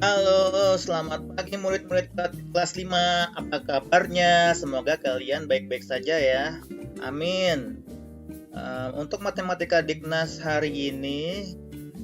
Halo, selamat pagi murid-murid kelas 5. Apa kabarnya? Semoga kalian baik-baik saja ya. Amin. Untuk matematika Dignas hari ini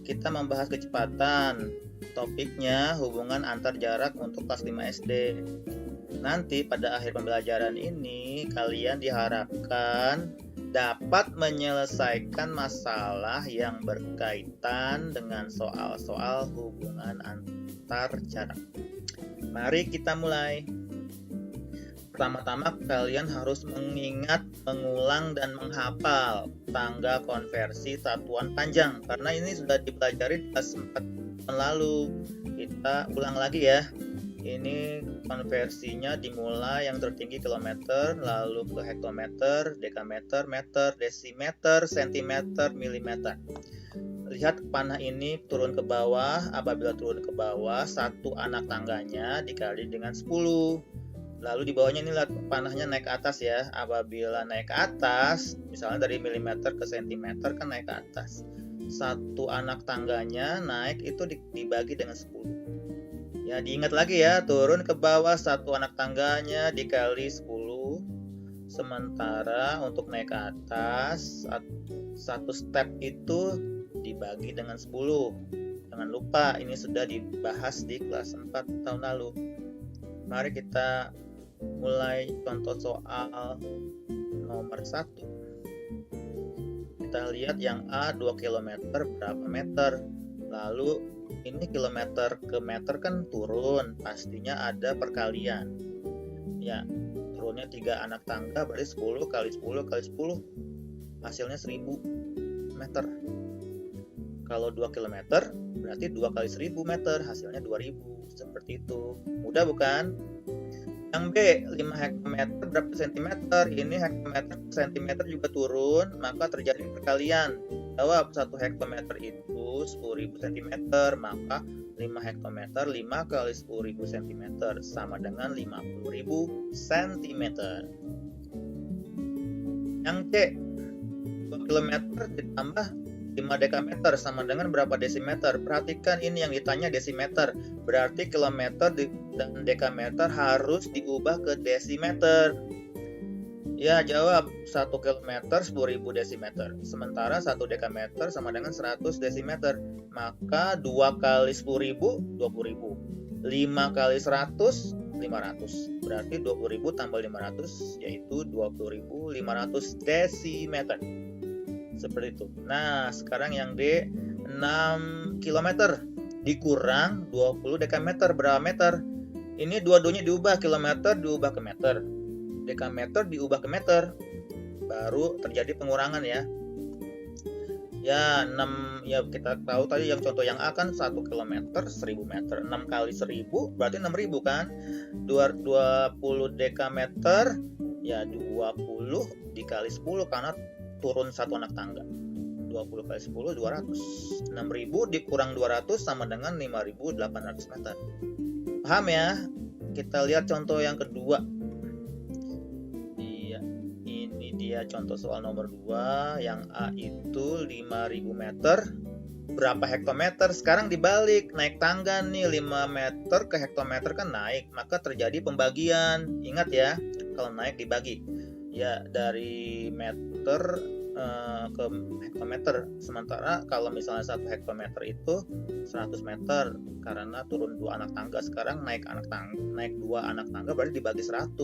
kita membahas kecepatan. Topiknya hubungan antar jarak untuk kelas 5 SD. Nanti pada akhir pembelajaran ini kalian diharapkan dapat menyelesaikan masalah yang berkaitan dengan soal-soal hubungan antar jarak. Mari kita mulai. Pertama-tama kalian harus mengingat, mengulang, dan menghafal tangga konversi satuan panjang, karena ini sudah dipelajari di kelas 4 tahun lalu. Kita ulang lagi ya. Ini konversinya dimulai yang tertinggi kilometer, lalu ke hektometer, dekameter, meter, desimeter, sentimeter, milimeter. Lihat panah ini turun ke bawah. Apabila turun ke bawah, satu anak tangganya dikali dengan 10. Lalu di bawahnya ini lihat panahnya naik ke atas ya. Apabila naik ke atas, misalnya dari milimeter ke sentimeter kan naik ke atas. Satu anak tangganya naik itu dibagi dengan 10. Ya, diingat lagi ya, turun ke bawah satu anak tangganya dikali 10. Sementara untuk naik ke atas, satu step itu dibagi dengan 10. Jangan lupa, ini sudah dibahas di kelas 4 tahun lalu. Mari kita mulai contoh soal nomor 1. Kita lihat yang A 2 km berapa meter. Lalu ini kilometer ke meter kan turun, pastinya ada perkalian. Ya, turunnya 3 anak tangga berarti 10 kali 10 kali 10. Hasilnya 1000 meter. Kalau 2 km berarti 2 kali 1000 meter, hasilnya 2000. Seperti itu. Mudah bukan? Yang B, 5 hektometer berapa sentimeter? Ini hektometer sentimeter juga turun, maka terjadi perkalian. Jawab, 1 hektometer itu 10.000 cm, maka 5 hektometer 5 kali 10.000 cm sama dengan 50.000 cm. Yang C, 2 km ditambah 5 dekameter sama dengan berapa desimeter? Perhatikan ini yang ditanya desimeter. Berarti kilometer dan dekameter harus diubah ke desimeter. Ya, jawab 1 km 10.000 desimeter. Sementara 1 dekameter sama dengan 100 desimeter. Maka 2 kali 10.000 20.000. 5 kali 100 500. Berarti 20.000 tambah 500 yaitu 20.500 desimeter. Seperti itu. Nah, sekarang yang D, 6 km dikurang 20 dekameter berapa meter? Ini dua-duanya diubah, kilometer diubah ke meter, dekameter diubah ke meter, baru terjadi pengurangan ya. Ya, 6 ya kita tahu tadi yang contoh yang A kan 1 km 1000 meter. 6 kali 1000 berarti 6000 kan? 20 dekameter ya 20 dikali 10 karena turun satu anak tangga. 20 kali 10 200. 6000 dikurang 200 sama dengan 5800 meter. Paham ya? Kita lihat contoh yang kedua. Iya, ini dia contoh soal nomor 2. Yang A itu 5000 meter. Berapa hektometer? Sekarang dibalik, naik tangga nih 5 meter ke hektometer kan naik, maka terjadi pembagian. Ingat ya, kalau naik dibagi. Ya, dari meter ke hektometer. Sementara kalau misalnya 1 hektometer itu 100 meter karena turun 2 anak tangga. Sekarang naik 2 anak tangga berarti dibagi 100.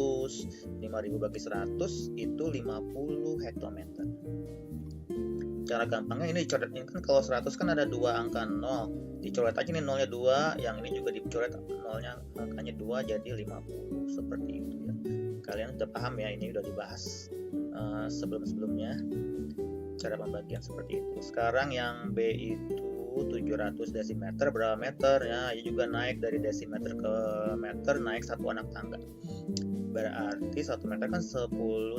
5.000 bagi 100 itu 50 hektometer. Cara gampangnya ini dicoret, ini kan kalau 100 kan ada 2 angka 0. Dicoret aja nih nolnya 2, yang ini juga dicoret nolnya angkanya 2 jadi 50. Seperti itu ya. Kalian sudah paham ya, ini sudah dibahas sebelum-sebelumnya cara pembagian seperti itu. Sekarang yang B itu 700 desimeter berapa meter ya, ini juga naik dari desimeter ke meter, naik 1 anak tangga. Berarti 1 meter kan 10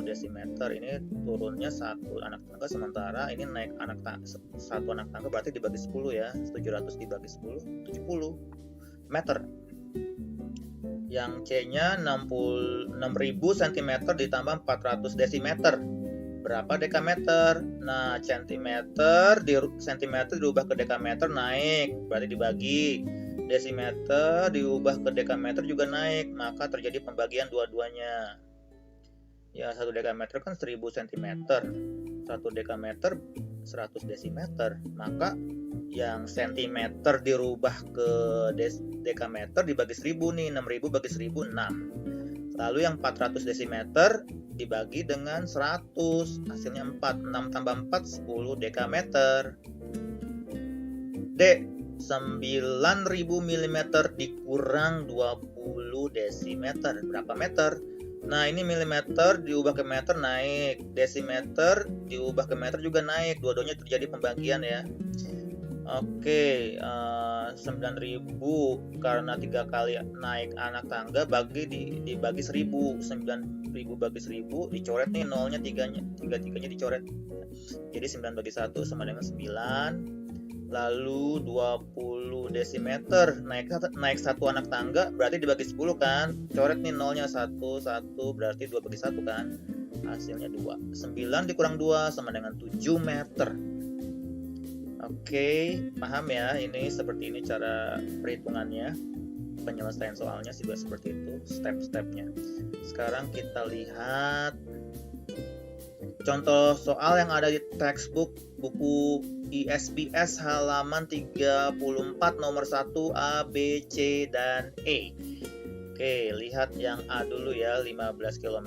desimeter, ini turunnya 1 anak tangga, sementara ini naik 1 anak tangga berarti dibagi 10 ya. 700 dibagi 10 70 meter. Yang C-nya 6000 cm ditambah 400 desimeter. berapa dekameter. Nah, sentimeter diubah ke dekameter naik, berarti dibagi. Desimeter diubah ke dekameter juga naik, maka terjadi pembagian dua-duanya. Ya, 1 dekameter kan 1000 cm. 1 dekameter 100 desimeter. Maka yang sentimeter dirubah ke dekameter dibagi 1000 nih, 6000 bagi 1000 6. Lalu yang 400 desimeter dibagi dengan 100, hasilnya 4. 6 tambah 4 10 dekameter. D, 9000 mm dikurang 20 desimeter berapa meter? Nah, ini milimeter diubah ke meter naik, desimeter diubah ke meter juga naik, dua-duanya terjadi pembagian ya. Oke, 9000 karena 3 kali naik anak tangga dibagi 1000. 9000 bagi 1000 dicoret nih nolnya, tiganya dicoret. Jadi 9 bagi 1 sama dengan 9. Lalu 20 desimeter naik 1 anak tangga berarti dibagi 10 kan. Coret nih nolnya 1 berarti 2 bagi 1 kan. Hasilnya 2. 9 dikurang 2 sama dengan 7 meter. Oke, paham ya? Ini seperti ini cara perhitungannya. Penyelesaian soalnya juga seperti itu, step-stepnya. Sekarang kita lihat contoh soal yang ada di textbook buku ISPS halaman 34 nomor 1 A, B, C, dan E. Oke, lihat yang A dulu ya, 15 km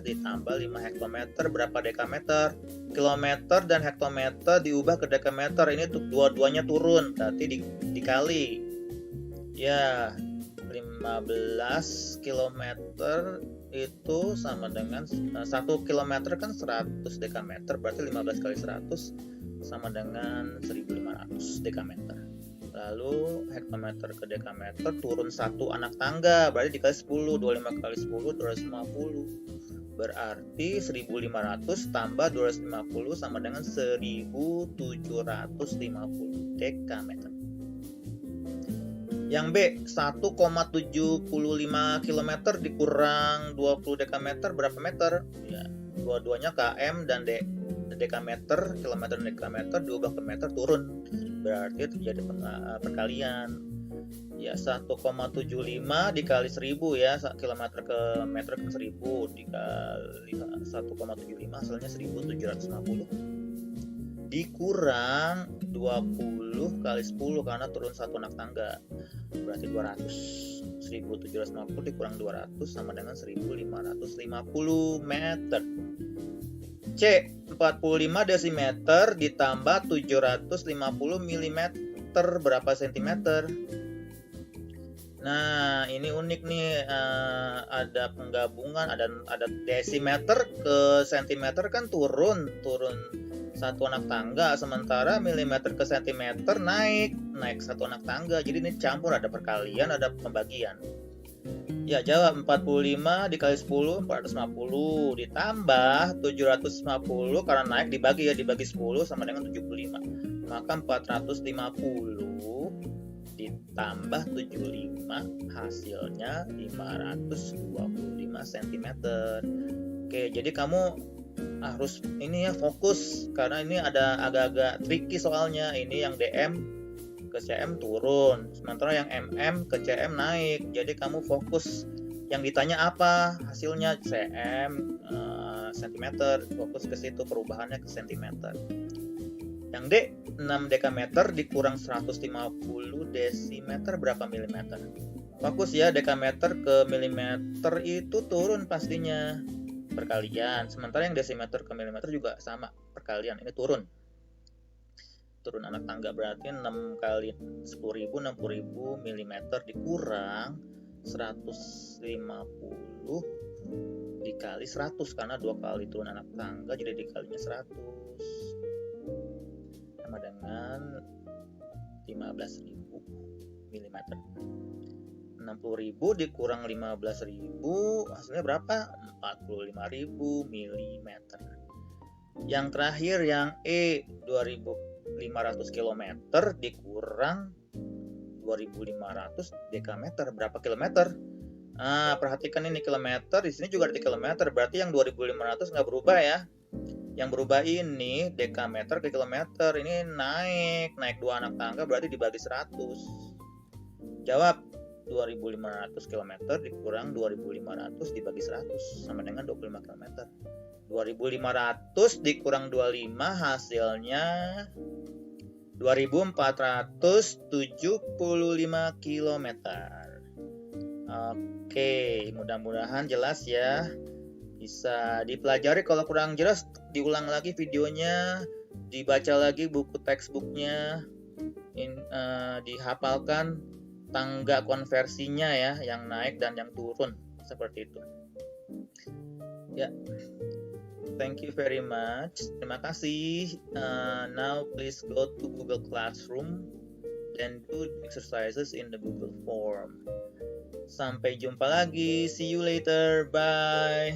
ditambah 5 hektometer berapa dekameter? Kilometer dan hektometer diubah ke dekameter, ini tuh dua-duanya turun, berarti dikali. Ya, 15 km itu sama dengan 1 km kan 100 dekameter, berarti 15 kali 100 sama dengan 1500 dekameter. Lalu hektometer ke dekameter turun 1 anak tangga, berarti dikali 10, 25 kali 10 250. Berarti 1500 tambah 250 sama dengan 1750 dekameter. Yang B, 1,75 km dikurang 20 dekameter berapa meter? Ya, dua-duanya km dan dekameter, kilometer dan dekameter diubah ke meter turun. Berarti terjadi perkalian. Ya, 1,75 dikali 1000 ya, kilometer ke meter kan 1000 dikali 1,75 hasilnya 1750 dikurang 20 kali 10 karena turun 1 anak tangga berarti 200. 1750 dikurang 200 sama dengan 1550 meter. C, 45 desimeter ditambah 750 mm berapa sentimeter? Nah, ini unik nih, ada penggabungan, ada desimeter ke sentimeter kan turun 1 anak tangga, sementara milimeter ke sentimeter naik 1 anak tangga. Jadi ini campur, ada perkalian, ada pembagian. Ya, jawab 45 dikali 10 450 ditambah 750 karena naik dibagi 10 sama dengan 75. Maka 450 ditambah 75 hasilnya 525 cm. Oke, jadi kamu harus ini ya, fokus karena ini ada agak-agak tricky soalnya. Ini yang DM ke CM turun, sementara yang MM ke CM naik. Jadi kamu fokus yang ditanya apa hasilnya, CM cm, fokus ke situ, perubahannya ke cm. Yang D, 6 dekameter dikurang 150 desimeter berapa milimeter? Fokus ya, dekameter ke milimeter itu turun pastinya, perkalian. Sementara yang desimeter ke milimeter juga sama, perkalian, ini turun anak tangga, berarti 6 kali 10.000 60.000 mm dikurang 150 dikali 100 karena 2 kali turun anak tangga, jadi dikalinya 100 sama dengan 15.000 mm. 60.000 dikurang 15.000 hasilnya berapa? 45.000 mm. Yang terakhir yang E, 2.500 km dikurang 2.500 dekameter berapa kilometer? Nah, perhatikan ini kilometer, di sini juga ada kilometer, berarti yang 2.500 nggak berubah ya. Yang berubah ini dekameter ke kilometer, ini naik 2 anak tangga berarti dibagi 100. Jawab, 2.500 km dikurang 2.500 dibagi 100 sama dengan 25 km. 2.500 dikurang 25 hasilnya 2.475 km. Oke, mudah-mudahan jelas ya. Bisa dipelajari, kalau kurang jelas diulang lagi videonya, dibaca lagi buku textbooknya, dihafalkan tangga konversinya ya, yang naik dan yang turun seperti itu. Ya, thank you very much. Terima kasih. Now please go to Google Classroom and do exercises in the Google form. Sampai jumpa lagi. See you later. Bye.